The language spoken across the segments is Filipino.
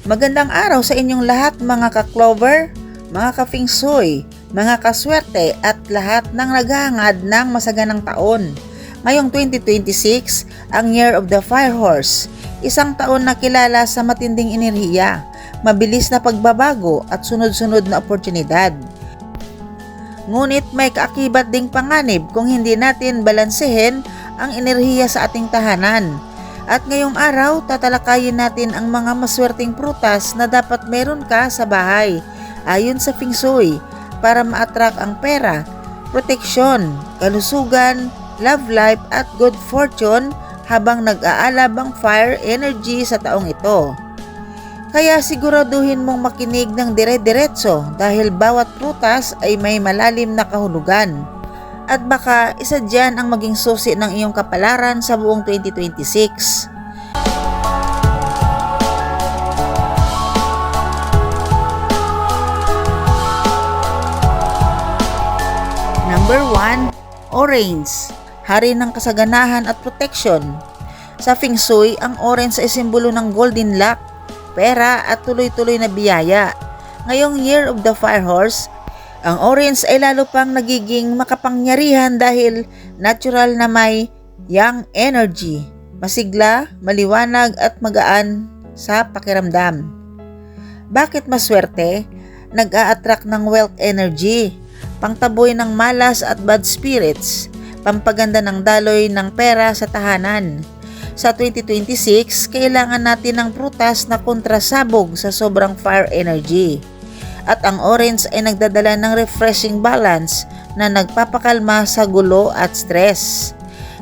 Magandang araw sa inyong lahat mga ka-clover, mga ka-feng shui, mga kaswerte at lahat ng naghahangad ng masaganang taon. Ngayong 2026, ang Year of the Fire Horse, isang taon na kilala sa matinding enerhiya, mabilis na pagbabago at sunod-sunod na oportunidad. Ngunit may kaakibat ding panganib kung hindi natin balansehin ang enerhiya sa ating tahanan. At ngayong araw, tatalakayin natin ang mga maswerteng prutas na dapat meron ka sa bahay ayon sa Feng Shui para ma-attract ang pera, proteksyon, kalusugan, love life at good fortune habang nag-aalab ang fire energy sa taong ito. Kaya siguraduhin mong makinig ng dire-diretso dahil bawat prutas ay may malalim na kahulugan. At baka isa dyan ang maging susi ng iyong kapalaran sa buong 2026. Number 1, orange, hari ng kasaganahan at protection. Sa Feng Shui, ang orange ay simbolo ng golden luck, pera at tuloy-tuloy na biyaya. Ngayong Year of the Fire Horse, ang orange ay lalo pang nagiging makapangyarihan dahil natural na may yang energy, masigla, maliwanag at magaan sa pakiramdam. Bakit maswerte? Nag-a-attract ng wealth energy, pangtaboy ng malas at bad spirits, pampaganda ng daloy ng pera sa tahanan. Sa 2026, kailangan natin ng prutas na kontrasabog sa sobrang fire energy. At ang orange ay nagdadala ng refreshing balance na nagpapakalma sa gulo at stress.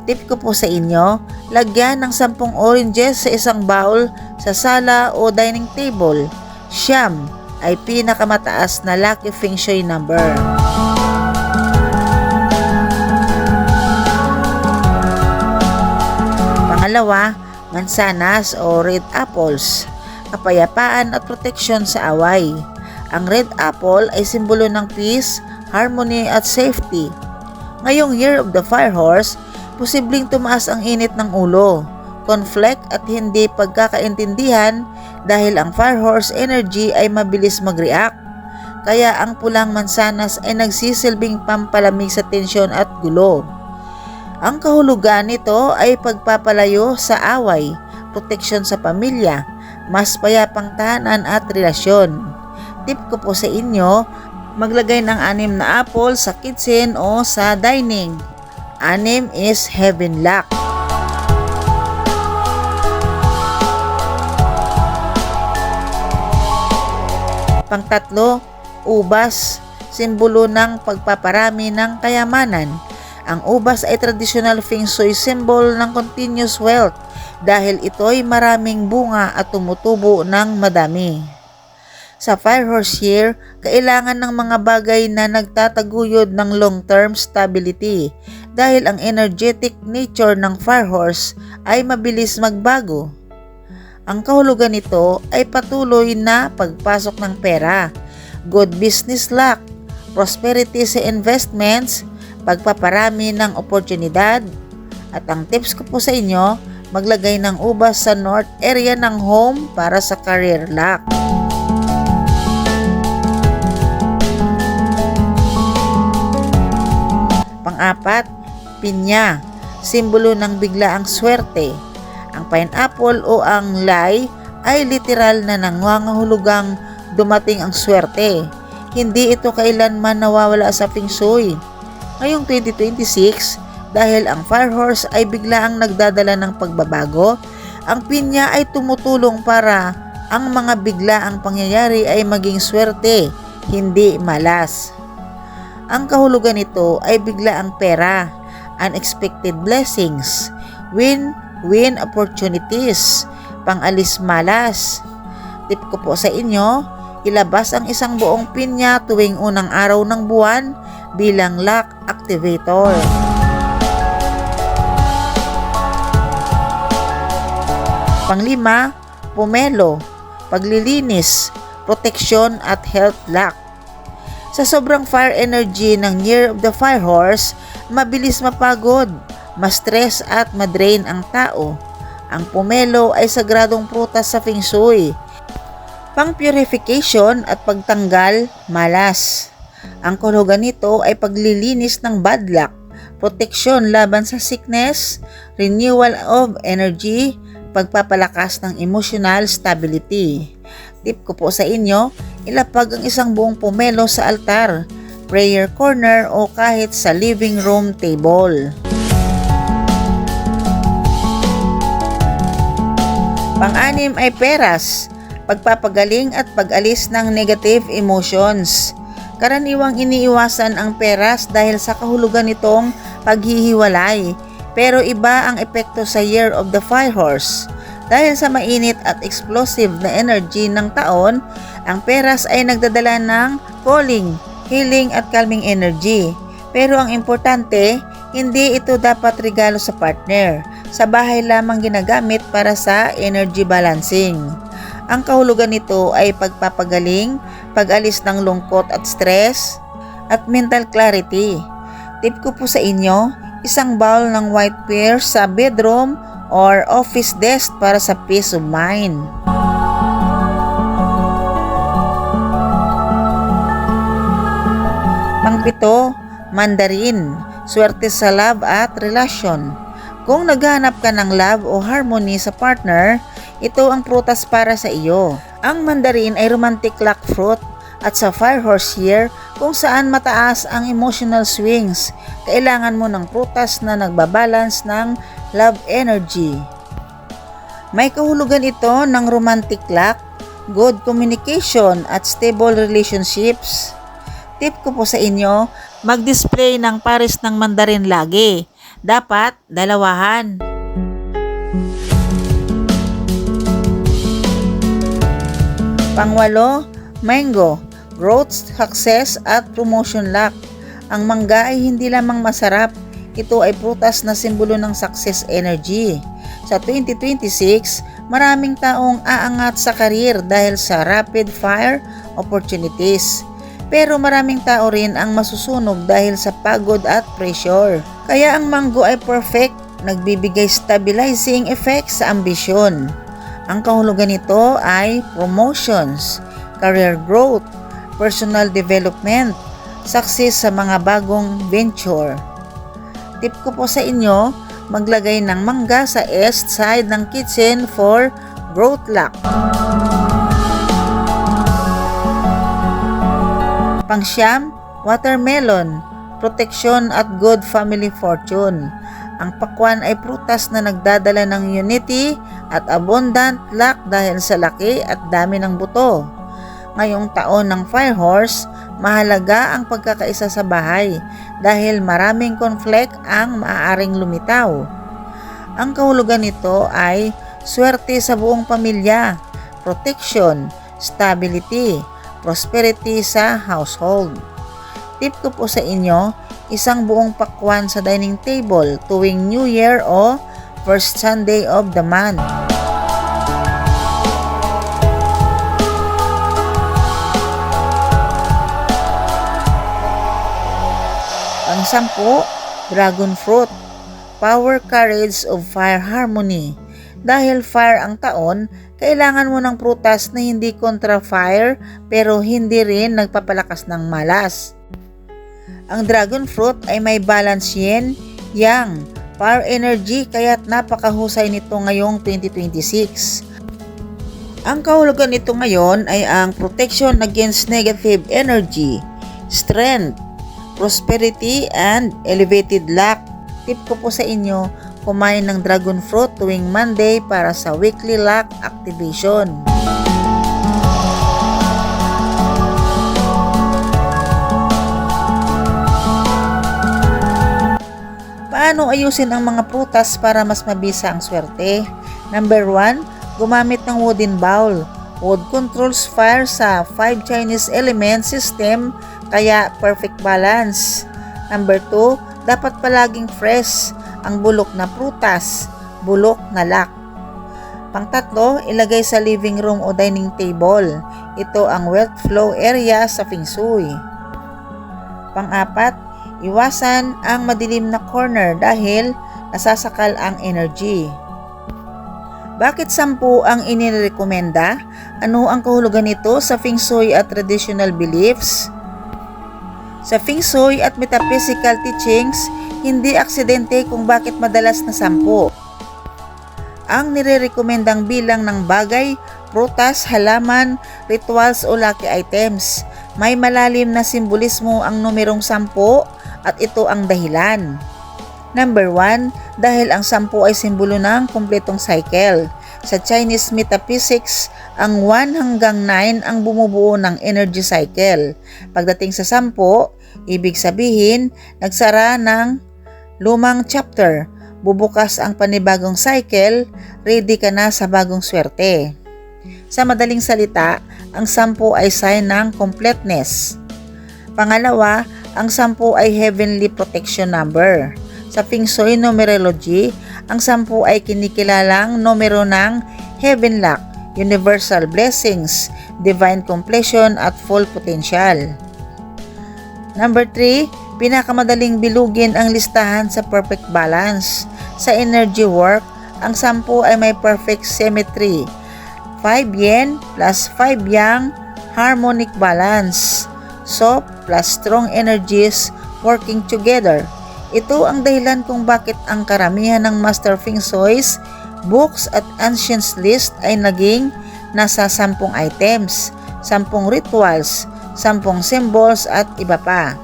Tip ko po sa inyo, lagyan ng 10 oranges sa isang bowl sa sala o dining table. Siyam ay pinakamataas na lucky Feng Shui number. Pangalawa, mansanas o red apples, kapayapaan at proteksyon sa away. Ang red apple ay simbolo ng peace, harmony at safety. Ngayong Year of the Fire Horse, posibleng tumaas ang init ng ulo, conflict at hindi pagkakaintindihan dahil ang Fire Horse energy ay mabilis mag-react. Kaya ang pulang mansanas ay nagsisilbing pampalamig sa tensyon at gulo. Ang kahulugan nito ay pagpapalayo sa away, proteksyon sa pamilya, mas payapang tahanan at relasyon. Tip ko po sa inyo, maglagay ng 6 na apple sa kitchen o sa dining. 6 is heaven luck. Pangtatlo, ubas, simbolo ng pagpaparami ng kayamanan. Ang ubas ay traditional Feng Shui symbol ng continuous wealth dahil ito'y maraming bunga at tumutubo ng madami. Sa Fire Horse Year, kailangan ng mga bagay na nagtataguyod ng long-term stability dahil ang energetic nature ng Fire Horse ay mabilis magbago. Ang kahulugan nito ay patuloy na pagpasok ng pera, good business luck, prosperity sa investments, pagpaparami ng oportunidad, at ang tips ko po sa inyo, maglagay ng ubas sa north area ng home para sa career luck. Pang-apat, pinya, simbolo ng biglaang swerte. Ang pineapple o ang lye ay literal na nangangahulugang dumating ang swerte. Hindi ito kailanman nawawala sa Feng Shui. Ngayong 2026, dahil ang Fire Horse ay biglaang nagdadala ng pagbabago, ang pinya ay tumutulong para ang mga biglaang pangyayari ay maging swerte, hindi malas. Ang kahulugan nito ay biglaang pera, unexpected blessings, win-win opportunities, pangalis malas. Tip ko po sa inyo, ilabas ang isang buong pinya tuwing unang araw ng buwan bilang luck activator. Panglima, pomelo, paglilinis, proteksyon at health luck. Sa sobrang fire energy ng Year of the Fire Horse, mabilis mapagod, ma-stress at ma-drain ang tao. Ang pomelo ay sagradong prutas sa Feng Shui. Pang-purification at pagtanggal malas. Ang kahulugan nito ay paglilinis ng bad luck, proteksyon laban sa sickness, renewal of energy, pagpapalakas ng emotional stability. Tip ko po sa inyo, ilapag ang isang buong pomelo sa altar, prayer corner o kahit sa living room table. Pang-anim ay peras, pagpapagaling at pag-alis ng negative emotions. Karaniwang iniiwasan ang peras dahil sa kahulugan nitong paghihiwalay, pero iba ang epekto sa Year of the Fire Horse. Dahil sa mainit at explosive na energy ng taon, ang peras ay nagdadala ng calling, healing at calming energy. Pero ang importante, hindi ito dapat regalo sa partner. Sa bahay lamang ginagamit para sa energy balancing. Ang kahulugan nito ay pagpapagaling, pag-alis ng lungkot at stress, at mental clarity. Tip ko po sa inyo, isang bowl ng white pears sa bedroom or office desk para sa peace of mind. Pang-pito, mandarin, swerte sa love at relasyon. Kung naghahanap ka ng love o harmony sa partner, ito ang prutas para sa iyo. Ang mandarin ay romantic luck fruit at sa Fire Horse year kung saan mataas ang emotional swings, kailangan mo ng prutas na nagbabalance ng love energy. May kahulugan ito ng romantic luck, good communication at stable relationships. Tip ko po sa inyo, mag-display ng pares ng mandarin lagi. Dapat dalawahan. Pangwalo, mango, growth, success at promotion luck. Ang mangga ay hindi lamang masarap, ito ay prutas na simbolo ng success energy. Sa 2026, maraming taong aangat sa karir dahil sa rapid fire opportunities. Pero maraming tao rin ang masusunog dahil sa pagod at pressure. Kaya ang mango ay perfect, nagbibigay stabilizing effect sa ambisyon. Ang kahulugan nito ay promotions, career growth, personal development, success sa mga bagong venture. Tip ko po sa inyo, maglagay ng mangga sa east side ng kitchen for growth luck. Pangsyam, watermelon, protection at good family fortune. Ang pakwan ay prutas na nagdadala ng unity at abundant luck dahil sa laki at dami ng buto. Ngayong taon ng Fire Horse, mahalaga ang pagkakaisa sa bahay dahil maraming conflict ang maaaring lumitaw. Ang kahulugan nito ay swerte sa buong pamilya, protection, stability, prosperity sa household. Tip ko po sa inyo, isang buong pakwan sa dining table tuwing New Year o first Sunday of the month. Pang-sampu, dragon fruit, power, courage of fire harmony. Dahil fire ang taon, kailangan mo ng prutas na hindi kontra fire pero hindi rin nagpapalakas ng malas. Ang dragon fruit ay may balance yin, yang, power energy kaya't napakahusay nito ngayong 2026. Ang kahulugan nito ngayon ay ang protection against negative energy, strength, prosperity, and elevated luck. Tip ko po sa inyo, kumain ng dragon fruit tuwing Monday para sa weekly luck activation. Paano ayusin ang mga prutas para mas mabisa ang swerte? Number 1, gumamit ng wooden bowl. Wood controls fire sa 5 Chinese element system, kaya perfect balance. Number 2, dapat palaging fresh ang bulok na prutas, bulok na luck. Pang-tatlo, ilagay sa living room o dining table. Ito ang wealth flow area sa Feng Shui. Pang-apat, iwasan ang madilim na corner dahil nasasakal ang energy. Bakit 10 ang inirekomenda? Ano ang kahulugan nito sa Feng Shui at traditional beliefs? Sa Feng Shui at metaphysical teachings, hindi aksidente kung bakit madalas na 10. Ang nirerekomendang bilang ng bagay, prutas, halaman, rituals o lucky items. May malalim na simbolismo ang numerong 10 at ito ang dahilan. Number 1, dahil ang 10 ay simbolo ng kumpletong cycle. Sa Chinese metaphysics, ang 1 hanggang 9 ang bumubuo ng energy cycle. Pagdating sa 10, ibig sabihin, nagsara ng lumang chapter, bubukas ang panibagong cycle, ready ka na sa bagong swerte. Sa madaling salita, ang 10 ay sign ng completeness. Pangalawa, ang 10 ay heavenly protection number. Sa Feng Shui numerology, ang 10 ay kinikilalang numero ng heaven luck, universal blessings, divine completion at full potential. Number 3, pinakamadaling bilugin ang listahan sa perfect balance. Sa energy work, ang 10 ay may perfect symmetry. 5 yin plus 5 yang, harmonic balance. Soft plus strong energies working together. Ito ang dahilan kung bakit ang karamihan ng Master Feng Shui's books at ancient list ay naging nasa 10 items, 10 rituals, 10 symbols at iba pa.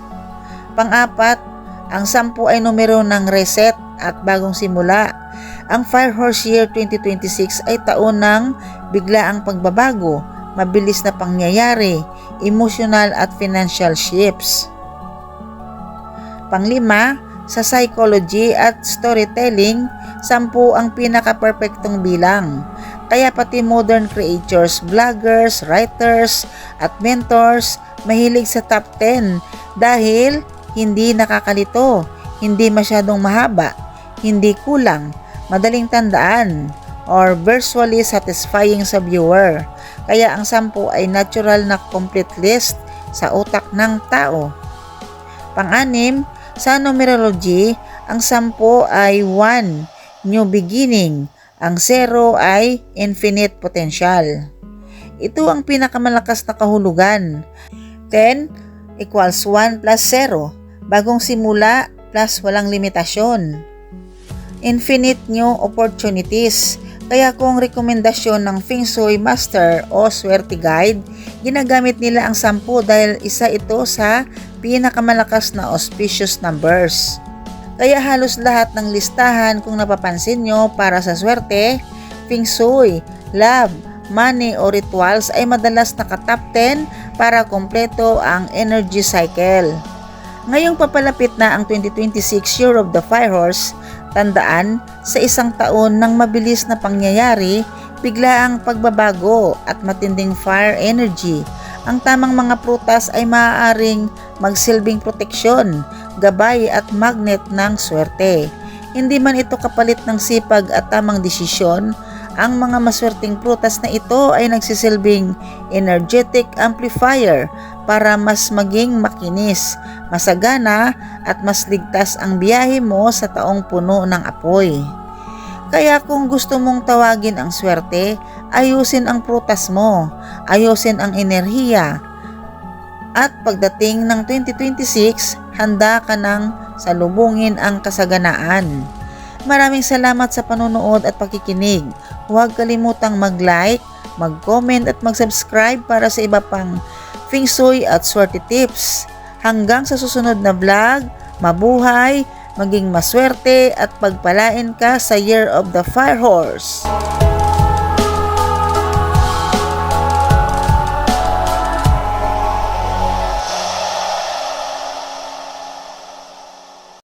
Pang-apat, ang 10 ay numero ng reset at bagong simula. Ang Fire Horse Year 2026 ay taon ng biglaang pagbabago, mabilis na pangyayari, emotional at financial shifts. Pang-5, sa psychology at storytelling, 10 ang pinaka-perfectong bilang. Kaya pati modern creators, vloggers, writers, at mentors mahilig sa top 10 dahil hindi nakakalito, hindi masyadong mahaba, hindi kulang, madaling tandaan, or visually satisfying sa viewer. Kaya ang 10 ay natural na complete list sa utak ng tao. Pang-6, sa numerology, ang 10 ay 1, new beginning. Ang 0 ay infinite potential. Ito ang pinakamalakas na kahulugan. 10 equals 1 plus 0. Bagong simula plus walang limitasyon. Infinite new opportunities. Kaya kung rekomendasyon ng Feng Shui Master o Swerte Guide, ginagamit nila ang 10 dahil isa ito sa pinakamalakas na auspicious numbers. Kaya halos lahat ng listahan kung napapansin nyo para sa swerte, Feng Shui, love, money o rituals ay madalas naka-top 10 para kompleto ang energy cycle. Ngayong papalapit na ang 2026 Year of the Fire Horse, tandaan, sa isang taon ng mabilis na pangyayari, bigla ang pagbabago at matinding fire energy. Ang tamang mga prutas ay maaaring magsilbing proteksyon, gabay at magnet ng swerte. Hindi man ito kapalit ng sipag at tamang desisyon, ang mga maswerteng prutas na ito ay nagsisilbing energetic amplifier para mas maging makinis, masagana at mas ligtas ang biyahe mo sa taong puno ng apoy. Kaya kung gusto mong tawagin ang swerte, ayusin ang prutas mo, ayusin ang enerhiya. At pagdating ng 2026, handa ka nang salubungin ang kasaganaan. Maraming salamat sa panonood at pakikinig. Huwag kalimutang mag-like, mag-comment at mag-subscribe para sa iba pang Feng Shui at swerte tips. Hanggang sa susunod na vlog, mabuhay, maging maswerte at pagpalain ka sa Year of the Fire Horse.